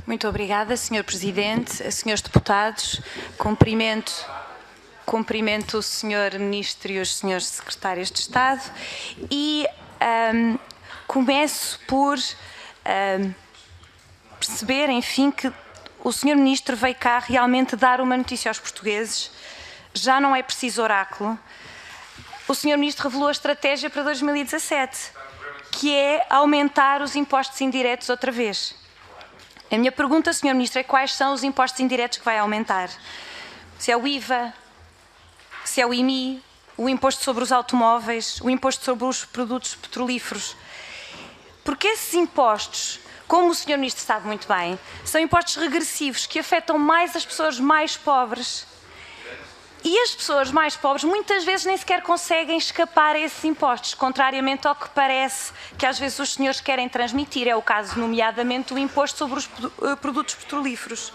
Muito obrigada, Sr. Presidente, Srs. Deputados. Cumprimento o Sr. Ministro e os Srs. Secretários de Estado e começo por perceber, enfim, que o Sr. Ministro veio cá realmente dar uma notícia aos portugueses. Já não é preciso oráculo. O Sr. Ministro revelou a estratégia para 2017, que é aumentar os impostos indiretos outra vez. A minha pergunta, Sr. Ministro, é quais são os impostos indiretos que vai aumentar? Se é o IVA, se é o IMI, o imposto sobre os automóveis, o imposto sobre os produtos petrolíferos. Porque esses impostos, como o Sr. Ministro sabe muito bem, são impostos regressivos que afetam mais as pessoas mais pobres. E as pessoas mais pobres muitas vezes nem sequer conseguem escapar a esses impostos, contrariamente ao que parece que às vezes os senhores querem transmitir. É o caso, nomeadamente, do imposto sobre os produtos petrolíferos.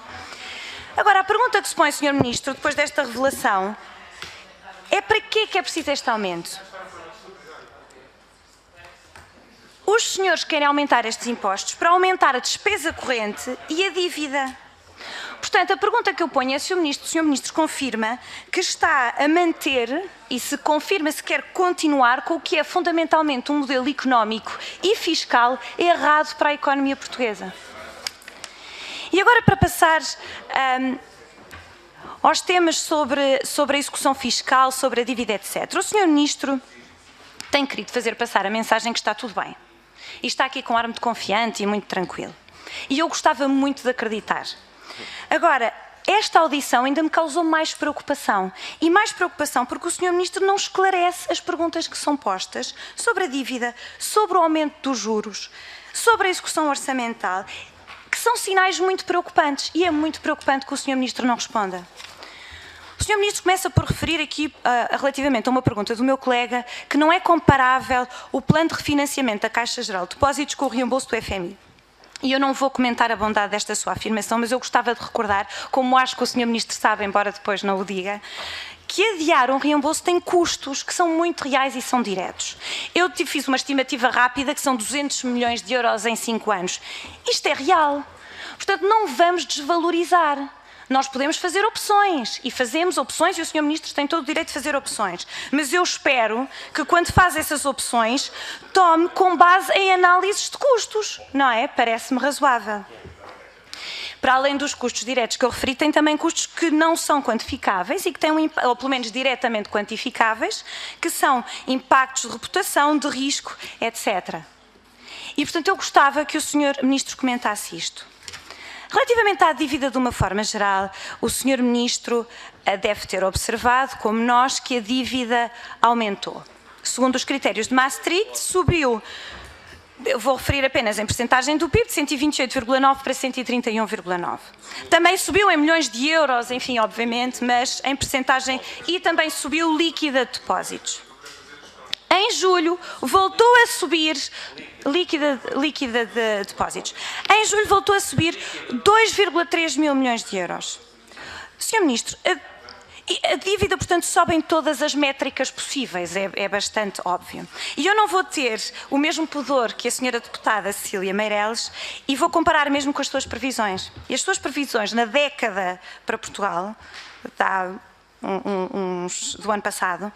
Agora, a pergunta que se põe, Sr. Ministro, depois desta revelação, é para que é preciso este aumento? Os senhores querem aumentar estes impostos para aumentar a despesa corrente e a dívida. Portanto, a pergunta que eu ponho é se o Sr. Ministro confirma que está a manter e se confirma se quer continuar com o que é fundamentalmente um modelo económico e fiscal errado para a economia portuguesa. E agora, para passar aos temas sobre a execução fiscal, sobre a dívida, etc. O Sr. Ministro tem querido fazer passar a mensagem que está tudo bem. E está aqui com ar muito confiante e muito tranquilo. E eu gostava muito de acreditar. Agora, esta audição ainda me causou mais preocupação. E mais preocupação porque o Sr. Ministro não esclarece as perguntas que são postas sobre a dívida, sobre o aumento dos juros, sobre a execução orçamental, que são sinais muito preocupantes. E é muito preocupante que o Sr. Ministro não responda. O Sr. Ministro começa por referir aqui, relativamente a uma pergunta do meu colega, que não é comparável o plano de refinanciamento da Caixa Geral de Depósitos com o reembolso do FMI. E eu não vou comentar a bondade desta sua afirmação, mas eu gostava de recordar, como acho que o Sr. Ministro sabe, embora depois não o diga, que adiar um reembolso tem custos que são muito reais e são diretos. Eu fiz uma estimativa rápida que são 200 milhões de euros em 5 anos. Isto é real. Portanto, não vamos desvalorizar. Nós podemos fazer opções, e fazemos opções, e o Sr. Ministro tem todo o direito de fazer opções. Mas eu espero que, quando faz essas opções, tome com base em análises de custos, não é? Parece-me razoável. Para além dos custos diretos que eu referi, tem também custos que não são quantificáveis e que têm, ou pelo menos diretamente quantificáveis, que são impactos de reputação, de risco, etc. E, portanto, eu gostava que o Sr. Ministro comentasse isto. Relativamente à dívida de uma forma geral, o Sr. Ministro deve ter observado, como nós, que a dívida aumentou. Segundo os critérios de Maastricht, subiu, eu vou referir apenas em percentagem do PIB, de 128,9 para 131,9. Também subiu em milhões de euros, enfim, obviamente, mas em percentagem, e também subiu líquida de depósitos. Em julho, voltou a subir líquida de depósitos. Em julho, voltou a subir 2,3 mil milhões de euros. Sr. Ministro, a dívida, portanto, sobe em todas as métricas possíveis, é bastante óbvio. E eu não vou ter o mesmo pudor que a Sra. Deputada Cecília Meireles e vou comparar mesmo com as suas previsões. E as suas previsões na década para Portugal, do ano passado,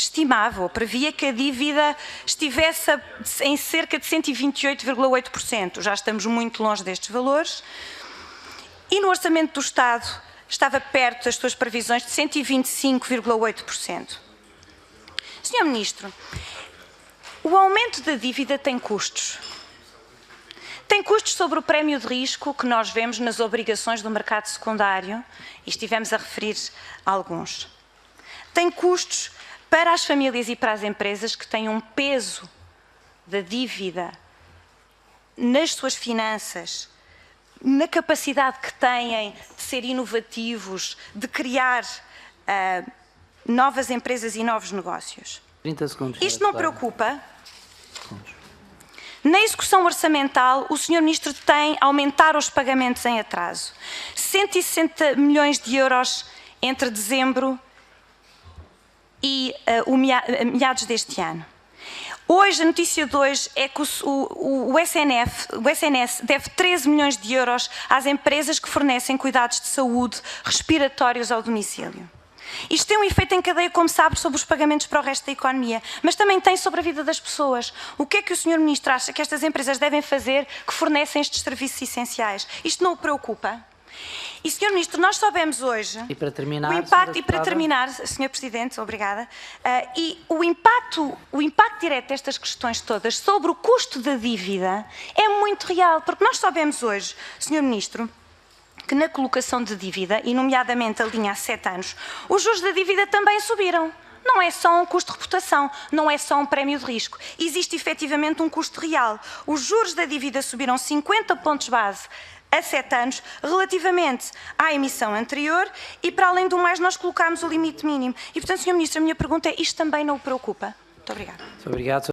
estimava ou previa que a dívida estivesse em cerca de 128,8%. Já estamos muito longe destes valores. E no Orçamento do Estado estava perto das suas previsões de 125,8%. Sr. Ministro, o aumento da dívida tem custos. Tem custos sobre o prémio de risco que nós vemos nas obrigações do mercado secundário, e estivemos a referir alguns. Tem custos para as famílias e para as empresas que têm um peso da dívida nas suas finanças, na capacidade que têm de ser inovativos, de criar novas empresas e novos negócios. 30 segundos. Isto não preocupa? Na execução orçamental, o Sr. Ministro tem aumentar os pagamentos em atraso. 160 milhões de euros entre dezembro e meados deste ano. Hoje, a notícia de hoje é que o SNS deve 13 milhões de euros às empresas que fornecem cuidados de saúde respiratórios ao domicílio. Isto tem um efeito em cadeia, como sabe, sobre os pagamentos para o resto da economia, mas também tem sobre a vida das pessoas. O que é que o Sr. Ministro acha que estas empresas devem fazer que fornecem estes serviços essenciais? Isto não o preocupa? E, Sr. Ministro, nós soubemos hoje... E para terminar, Sr. Presidente, obrigada. O impacto direto destas questões todas sobre o custo da dívida é muito real, porque nós soubemos hoje, Sr. Ministro, que na colocação de dívida, e nomeadamente a linha há 7 anos, os juros da dívida também subiram. Não é só um custo de reputação, não é só um prémio de risco. Existe efetivamente um custo real. Os juros da dívida subiram 50 pontos base a 7 anos, relativamente à emissão anterior, e para além do mais nós colocámos o limite mínimo. E portanto, Sr. Ministro, a minha pergunta é, isto também não o preocupa? Muito obrigada. Muito obrigado.